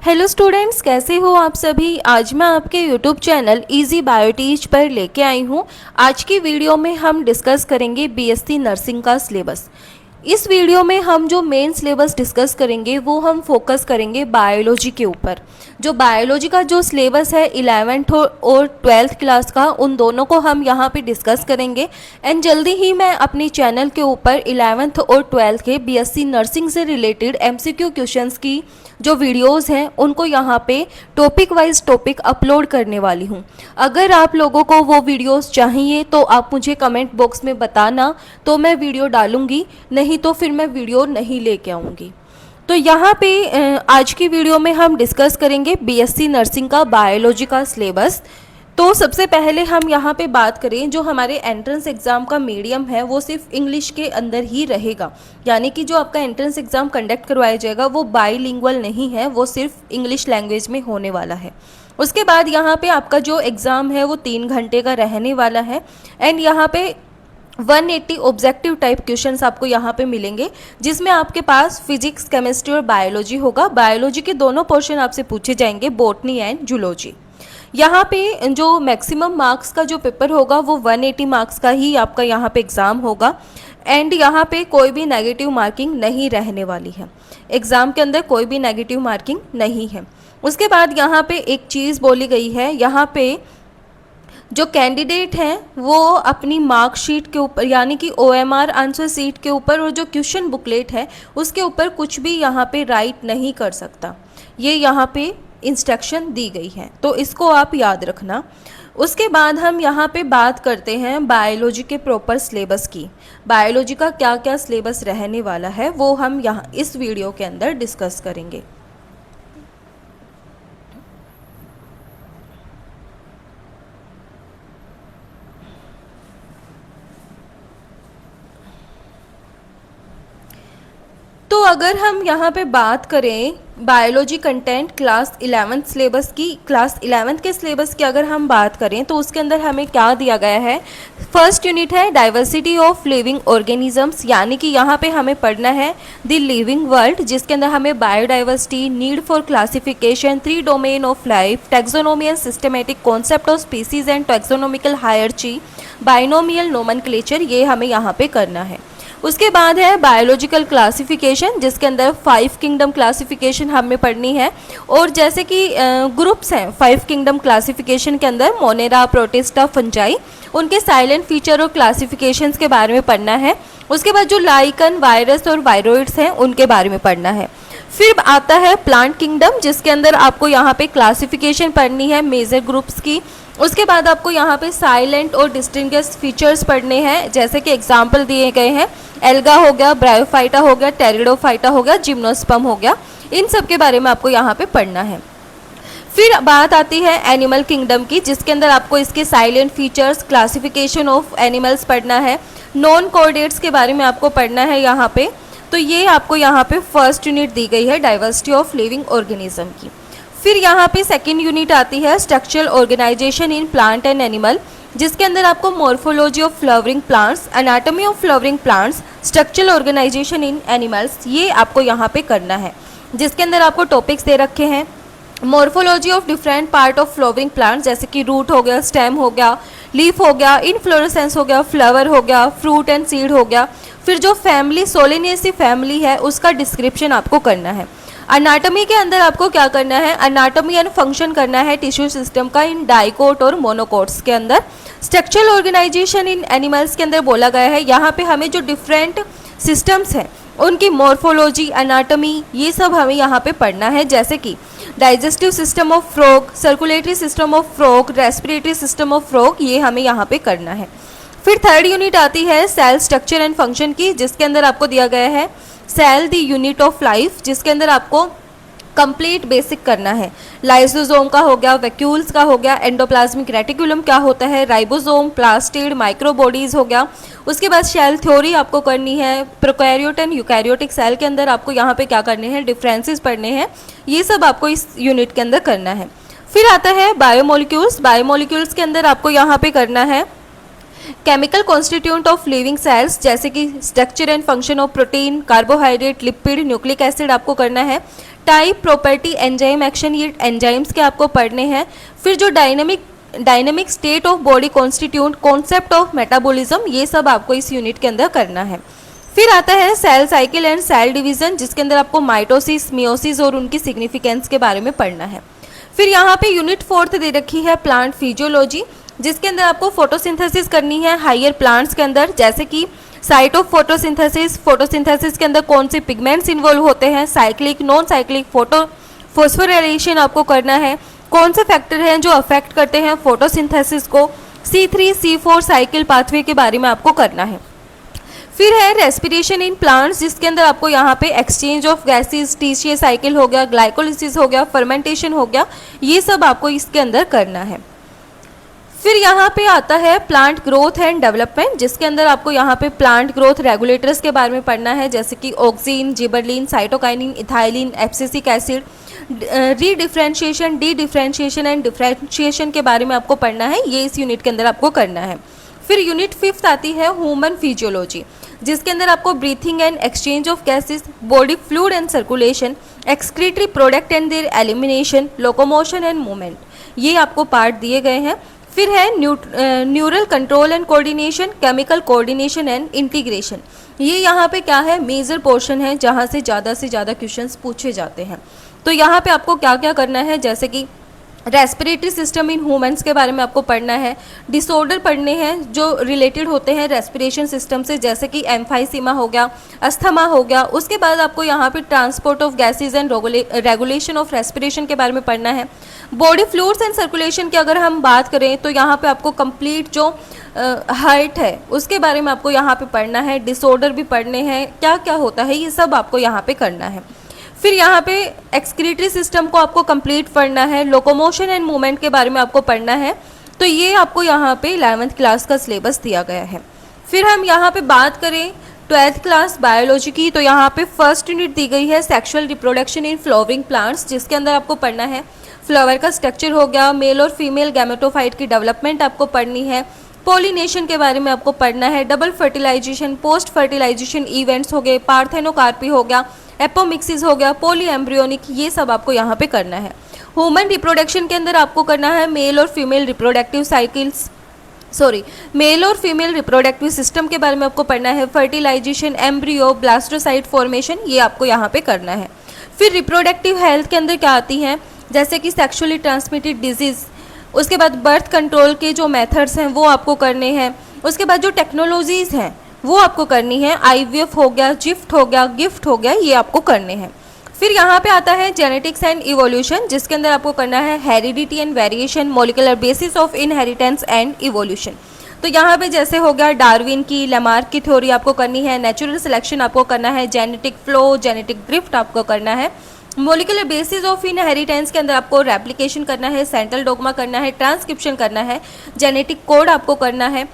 Hello students, कैसे हो आप सभी। आज मैं आपके यूट्यूब चैनल इजी बायोटीच पर लेके आई हूँ। आज की वीडियो में हम डिस्कस करेंगे बीएससी नर्सिंग का सिलेबस। इस वीडियो में हम जो मेन सिलेबस डिस्कस करेंगे वो हम फोकस करेंगे बायोलॉजी के ऊपर। जो बायोलॉजी का जो सिलेबस है 11th और 12th क्लास का, उन दोनों को हम यहाँ पे डिस्कस करेंगे। एंड जल्दी ही मैं अपने चैनल के ऊपर 11th और 12th के बीएससी नर्सिंग से रिलेटेड एमसीक्यू क्वेश्चंस की जो वीडियोस हैं उनको यहाँ पे टॉपिक वाइज टॉपिक अपलोड करने वाली हूँ। अगर आप लोगों को वो वीडियोस चाहिए तो आप मुझे कमेंट बॉक्स में बताना, तो मैं वीडियो डालूँगी, नहीं तो फिर मैं वीडियो नहीं लेके आऊँगी। तो यहाँ पे आज की वीडियो में हम डिस्कस करेंगे बीएससी नर्सिंग का बायोलॉजी का सिलेबस। तो सबसे पहले हम यहाँ पे बात करें, जो हमारे एंट्रेंस एग्ज़ाम का मीडियम है वो सिर्फ इंग्लिश के अंदर ही रहेगा। यानी कि जो आपका एंट्रेंस एग्ज़ाम कंडक्ट करवाया जाएगा वो बाईलिंगुअल नहीं है, वो सिर्फ इंग्लिश लैंग्वेज में होने वाला है। उसके बाद यहाँ पे आपका जो एग्ज़ाम है वो 3 घंटे का रहने वाला है। एंड यहाँ पे 180 ऑब्जेक्टिव टाइप क्वेश्चंस आपको यहाँ पे मिलेंगे, जिसमें आपके पास फिजिक्स, केमिस्ट्री और बायोलॉजी होगा। बायोलॉजी के दोनों पोर्शन आपसे पूछे जाएंगे, बॉटनी एंड जूलॉजी। यहाँ पे जो मैक्सिमम मार्क्स का जो पेपर होगा वो 180 मार्क्स का ही आपका यहाँ पे एग्ज़ाम होगा। एंड यहाँ पे कोई भी नेगेटिव मार्किंग नहीं रहने वाली है। एग्ज़ाम के अंदर कोई भी नेगेटिव मार्किंग नहीं है। उसके बाद यहाँ पे एक चीज़ बोली गई है, यहाँ पे जो कैंडिडेट हैं वो अपनी मार्कशीट के ऊपर, यानी कि OMR आंसर सीट के ऊपर और जो क्वेश्चन बुकलेट है उसके ऊपर कुछ भी यहाँ पे राइट नहीं कर सकता। ये यहाँ पे इंस्ट्रक्शन दी गई है, तो इसको आप याद रखना। उसके बाद हम यहाँ पे बात करते हैं बायोलॉजी के प्रॉपर सिलेबस की। बायोलॉजी का क्या क्या सिलेबस रहने वाला है वो हम यहाँ इस वीडियो के अंदर डिस्कस करेंगे। तो अगर हम यहाँ पे बात करें biology content class 11th syllabus की, क्लास 11th के सिलेबस की अगर हम बात करें तो उसके अंदर हमें क्या दिया गया है। फर्स्ट यूनिट है डाइवर्सिटी ऑफ लिविंग ऑर्गेनिजम्स, यानी कि यहाँ पे हमें पढ़ना है द लिविंग वर्ल्ड, जिसके अंदर हमें biodiversity, need for classification, 3 domain of life, taxonomy and systematic concept of species and taxonomical hierarchy, binomial nomenclature, ये हमें यहाँ पे करना है। उसके बाद है बायोलॉजिकल क्लासिफिकेशन, जिसके अंदर 5 किंगडम क्लासिफिकेशन हमें पढ़नी है। और जैसे कि ग्रुप्स हैं 5 किंगडम क्लासिफिकेशन के अंदर, मोनेरा, प्रोटिस्टा, फंजाई, उनके साइलेंट फीचर और क्लासिफिकेशंस के बारे में पढ़ना है। उसके बाद जो लाइकन, वायरस और वायरोइड्स हैं उनके बारे में पढ़ना है। फिर आता है प्लांट किंगडम, जिसके अंदर आपको यहाँ पे क्लासिफिकेशन पढ़नी है मेजर ग्रुप्स की। उसके बाद आपको यहाँ पे साइलेंट और डिस्टिंग्विश फीचर्स पढ़ने हैं, जैसे कि एग्जाम्पल दिए गए हैं, एल्गा हो गया, ब्रायोफाइटा हो गया, टेरिडोफाइटा हो गया, जिम्नोस्पर्म हो गया, इन सब के बारे में आपको यहाँ पे पढ़ना है। फिर बात आती है एनिमल किंगडम की, जिसके अंदर आपको इसके salient features, classification of animals पढ़ना है, नॉन कोऑर्डिनेट्स के बारे में आपको पढ़ना है यहाँ पे। तो ये आपको यहाँ पे फर्स्ट यूनिट दी गई है डाइवर्सिटी ऑफ लिविंग ऑर्गेनिज्म की। फिर यहाँ पे सेकेंड यूनिट आती है structural organisation in plant and animal, जिसके अंदर आपको morphology of flowering plants, anatomy of flowering plants, structural organisation in animals, ये आपको यहाँ पे करना है। जिसके अंदर आपको टॉपिक्स दे रखे हैं morphology of different part of flowering plants, जैसे कि रूट हो गया, स्टेम हो गया, लीफ हो गया, इनफ्लोरेसेंस हो गया, फ्लावर हो गया, फ्रूट एंड सीड हो गया। फिर जो फैमिली सोलेनेसी फैमिली है उसका डिस्क्रिप्शन आपको करना है। अनाटॉमी के अंदर आपको क्या करना है, अनाटॉमी एंड फंक्शन करना है टिश्यू सिस्टम का इन डाइकोट और मोनोकोट्स के अंदर। स्ट्रक्चरल ऑर्गेनाइजेशन इन एनिमल्स के अंदर बोला गया है, यहाँ पे हमें जो डिफरेंट सिस्टम्स हैं उनकी मॉर्फोलॉजी, अनाटॉमी, ये सब हमें यहाँ पे पढ़ना है, जैसे कि digestive system of frog, circulatory system of frog, respiratory system of frog, ये हमें यहाँ पे करना है। फिर थर्ड यूनिट आती है सेल स्ट्रक्चर एंड फंक्शन की, जिसके अंदर आपको दिया गया है cell the unit of life, जिसके अंदर आपको कंप्लीट बेसिक करना है। लाइसोसोम का हो गया, वैक्यूल्स का हो गया, एंडोप्लाज्मिक रेटिकुलम क्या होता है, राइबोसोम, प्लास्टिड, माइक्रोबॉडीज हो गया। उसके बाद सेल थ्योरी आपको करनी है। प्रोकैरियोट एंड यूकैरियोटिक सेल के अंदर आपको यहाँ पे क्या करने हैं, डिफरेंसेस पढ़ने हैं। ये सब आपको इस यूनिट के अंदर करना है। फिर आता है बायोमोलिक्यूल्स। बायोमोलिक्यूल्स के अंदर आपको यहाँ पे करना है chemical constituent of living cells जैसे कि structure and function of protein, carbohydrate, lipid, nucleic acid आपको करना है। टाइप, प्रॉपर्टी, एंजाइम एक्शन, ये एंजाइम्स के आपको पढ़ने हैं। फिर जो dynamic state of body constitute, concept of metabolism, ये सब आपको इस यूनिट के अंदर करना है। फिर आता है cell cycle and cell division, जिसके अंदर आपको माइटोसिस, मियोसिस और उनकी सिग्निफिकेंस के बारे में पढ़ना है। फिर यहाँ पे यूनिट 4 दे रखी है प्लांट फिजियोलॉजी, जिसके अंदर आपको फोटोसिंथेसिस करनी है हायर प्लांट्स के अंदर, जैसे कि साइट ऑफ फोटोसिंथेसिस, फोटोसिंथेसिस के अंदर कौन से पिगमेंट्स इन्वॉल्व होते हैं, साइक्लिक, नॉन साइक्लिक, फोस्फोराइलेशन आपको करना है, कौन से फैक्टर हैं जो अफेक्ट करते हैं फोटोसिंथेसिस को, C3 C4 साइकिल पाथवे के बारे में आपको करना है। फिर है रेस्पिरेशन इन प्लांट्स, जिसके अंदर आपको यहाँ पे exchange of gases, TCA cycle हो गया, ग्लाइकोलिसिस हो गया, फर्मेंटेशन हो गया, ये सब आपको इसके अंदर करना है। फिर यहाँ पे आता है प्लांट ग्रोथ एंड डेवलपमेंट, जिसके अंदर आपको यहाँ पे प्लांट ग्रोथ रेगुलेटर्स के बारे में पढ़ना है, जैसे कि oxygen, gibberellin, cytokinin, ethylene, abscisic acid, redifferentiation, D differentiation and differentiation के बारे में आपको पढ़ना है, ये इस यूनिट के अंदर आपको करना है। फिर यूनिट 5 आती है ह्यूमन फिजियोलॉजी, जिसके अंदर आपको breathing and exchange of gases, body fluid and circulation, excretory product and there elimination, locomotion and movement, ये आपको पार्ट दिए गए हैं। फिर है neural control and coordination, chemical coordination and integration, ये यहाँ पे क्या है, मेजर पोर्शन है जहाँ से ज़्यादा क्वेश्चंस पूछे जाते हैं। तो यहाँ पे आपको क्या क्या करना है, जैसे कि रेस्पिरेटरी सिस्टम इन ह्यूमंस के बारे में आपको पढ़ना है, डिसऑर्डर पढ़ने हैं जो रिलेटेड होते हैं रेस्पिरेशन सिस्टम से, जैसे कि एम्फाइसीमा हो गया, अस्थमा हो गया। उसके बाद आपको यहाँ पे transport of gases and regulation of respiration के बारे में पढ़ना है। बॉडी फ्लूइड्स एंड सर्कुलेशन की अगर हम बात करें तो यहाँ पे आपको कंप्लीट जो हार्ट है उसके बारे में आपको यहाँ पे पढ़ना है, डिसऑर्डर भी पढ़ने हैं, क्या क्या होता है ये सब आपको यहाँ पे करना है। फिर यहाँ पे एक्सक्रीटरी सिस्टम को आपको कंप्लीट पढ़ना है, लोकोमोशन एंड मूवमेंट के बारे में आपको पढ़ना है। तो ये आपको यहाँ पे 11th क्लास का सिलेबस दिया गया है। फिर हम यहाँ पे बात करें 12th क्लास बायोलॉजी की, तो यहाँ पे फर्स्ट यूनिट दी गई है sexual reproduction in flowering plants, जिसके अंदर आपको पढ़ना है फ्लावर का स्ट्रक्चर हो गया, मेल और फीमेल गैमेटोफाइट की डेवलपमेंट आपको पढ़नी है, पॉलिनेशन के बारे में आपको पढ़ना है, double fertilisation, post fertilisation events हो गए, पार्थेनोकार्पी हो गया, एपोमिक्सिस हो गया, पॉली एम्ब्रियोनिक, ये सब आपको यहाँ पे करना है। ह्यूमन रिप्रोडक्शन के अंदर आपको करना है मेल और फीमेल रिप्रोडक्टिव सिस्टम के बारे में आपको पढ़ना है, फर्टिलाइजेशन, एम्ब्रियो, ब्लास्टोसाइट फॉर्मेशन, ये आपको यहाँ पे करना है। फिर रिप्रोडक्टिव हेल्थ के अंदर क्या आती हैं, जैसे कि सेक्सुअली ट्रांसमिटेड डिजीज़, उसके बाद बर्थ कंट्रोल के जो मेथड्स हैं वो आपको करने हैं, उसके बाद जो टेक्नोलॉजीज़ हैं वो आपको करनी है, IVF हो गया, गिफ्ट हो गया, ये आपको करने हैं। फिर यहाँ पे आता है जेनेटिक्स एंड इवोल्यूशन, जिसके अंदर आपको करना है heredity and variation, molecular basis of inheritance and evolution. तो यहाँ पे जैसे हो गया डार्विन की, लमार्क की थ्योरी आपको करनी है, नेचुरल सिलेक्शन आपको करना है, जेनेटिक फ्लो, जेनेटिक ड्रिफ्ट आपको करना है, मॉलिक्यूलर बेसिस ऑफ इनहेरिटेंस के अंदर आपको रेप्लिकेशन करना है, सेंट्रल डोग्मा करना है, ट्रांसक्रिप्शन करना है, जेनेटिक कोड आपको करना है,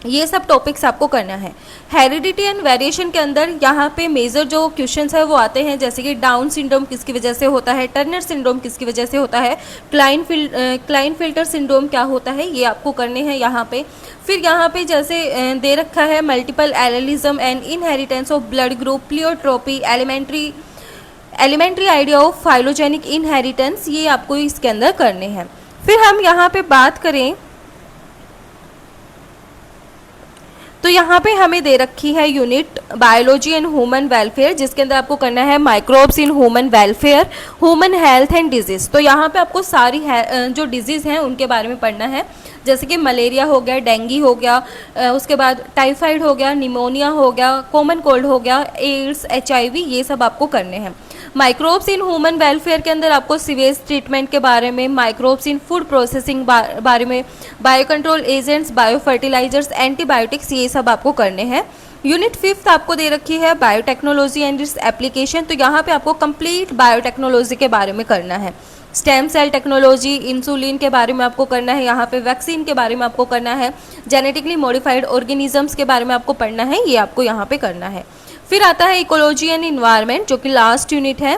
ये सब टॉपिक्स आपको करना है। हेरिडिटी एंड वेरिएशन के अंदर यहाँ पे मेजर जो क्वेश्चंस है वो आते हैं, जैसे कि डाउन सिंड्रोम किसकी वजह से होता है, टर्नर सिंड्रोम किसकी वजह से होता है, क्लाइनफिल्टर सिंड्रोम क्या होता है, ये आपको करने हैं यहाँ पे। फिर यहाँ पे जैसे दे रखा है multiple allelism and inheritance of blood group, pleiotropy, elementary idea of phylogenetic inheritance, ये आपको इसके अंदर करने हैं। फिर हम यहाँ पे बात करें तो यहाँ पे हमें दे रखी है unit biology and human welfare, जिसके अंदर आपको करना है microbes in human welfare, human health and disease. तो यहाँ पे आपको सारी जो डिजीज़ हैं उनके बारे में पढ़ना है, जैसे कि मलेरिया हो गया, डेंगू हो गया, उसके बाद टाइफाइड हो गया, निमोनिया हो गया, कॉमन कोल्ड हो गया, एड्स, HIV, ये सब आपको करने हैं। माइक्रोब्स इन ह्यूमन वेलफेयर के अंदर आपको सीवेज ट्रीटमेंट के बारे में, माइक्रोब्स इन फूड प्रोसेसिंग बारे में, bio control agents, bio fertilisers, antibiotics, ये सब आपको करने हैं। यूनिट 5 आपको दे रखी है बायोटेक्नोलॉजी एंड इट्स एप्लीकेशन, तो यहाँ पे आपको कंप्लीट बायोटेक्नोलॉजी के बारे में करना है, स्टेम सेल टेक्नोलॉजी, इंसुलिन के बारे में आपको करना है, यहाँ पे वैक्सीन के बारे में आपको करना है, जेनेटिकली मॉडिफाइड ऑर्गेनिजम्स के बारे में आपको पढ़ना है, ये आपको यहाँ पे करना है। फिर आता है इकोलॉजी एंड इन्वायरमेंट, जो कि लास्ट यूनिट है,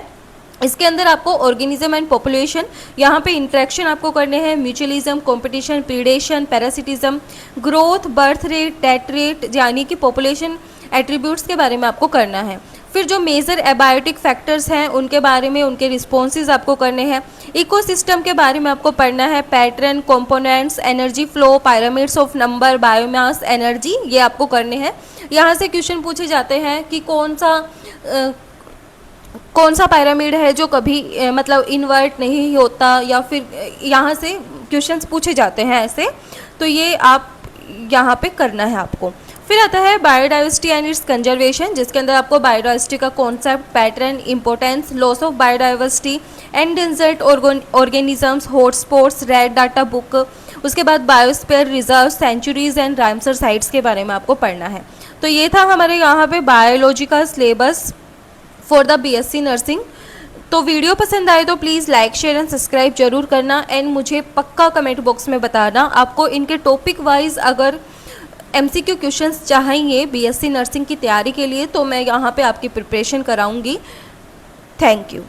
इसके अंदर आपको ऑर्गेनिज्म एंड पॉपुलेशन, यहाँ पे इंट्रैक्शन आपको करने हैं, mutualism, competition, predation, parasitism, growth, birth rate, death rate, यानी कि पॉपुलेशन एट्रीब्यूट्स के बारे में आपको करना है। फिर जो मेजर एबायोटिक फैक्टर्स हैं उनके बारे में, उनके रिस्पॉन्सेज आपको करने हैं। इकोसिस्टम के बारे में आपको पढ़ना है, pattern, components, energy flow, pyramids of number, biomass, energy, ये आपको करने हैं। यहाँ से क्वेश्चन पूछे जाते हैं कि कौन सा पिरामिड है जो कभी मतलब इन्वर्ट नहीं होता, या फिर यहाँ से क्वेश्चंस पूछे जाते हैं ऐसे, तो ये आप यहाँ पे करना है आपको। फिर आता है बायोडाइवर्सिटी एंड इट्स कंजर्वेशन, जिसके अंदर आपको बायोडाइवर्सिटी का concept, pattern, importance, loss of biodiversity, endangered organisms, hotspots, red data book, उसके बाद biosphere reserve, sanctuaries and Ramsar sites के बारे में आपको पढ़ना है। तो ये था हमारे यहाँ पे बायोलॉजी का syllabus for the BSc nursing. तो वीडियो पसंद आए तो please like, share and subscribe जरूर करना, एंड मुझे पक्का कमेंट बॉक्स में बताना आपको इनके टॉपिक वाइज अगर MCQ क्वेश्चंस चाहिए BSc नर्सिंग की तैयारी के लिए, तो मैं यहाँ पे आपकी प्रिपरेशन कराऊंगी। Thank you.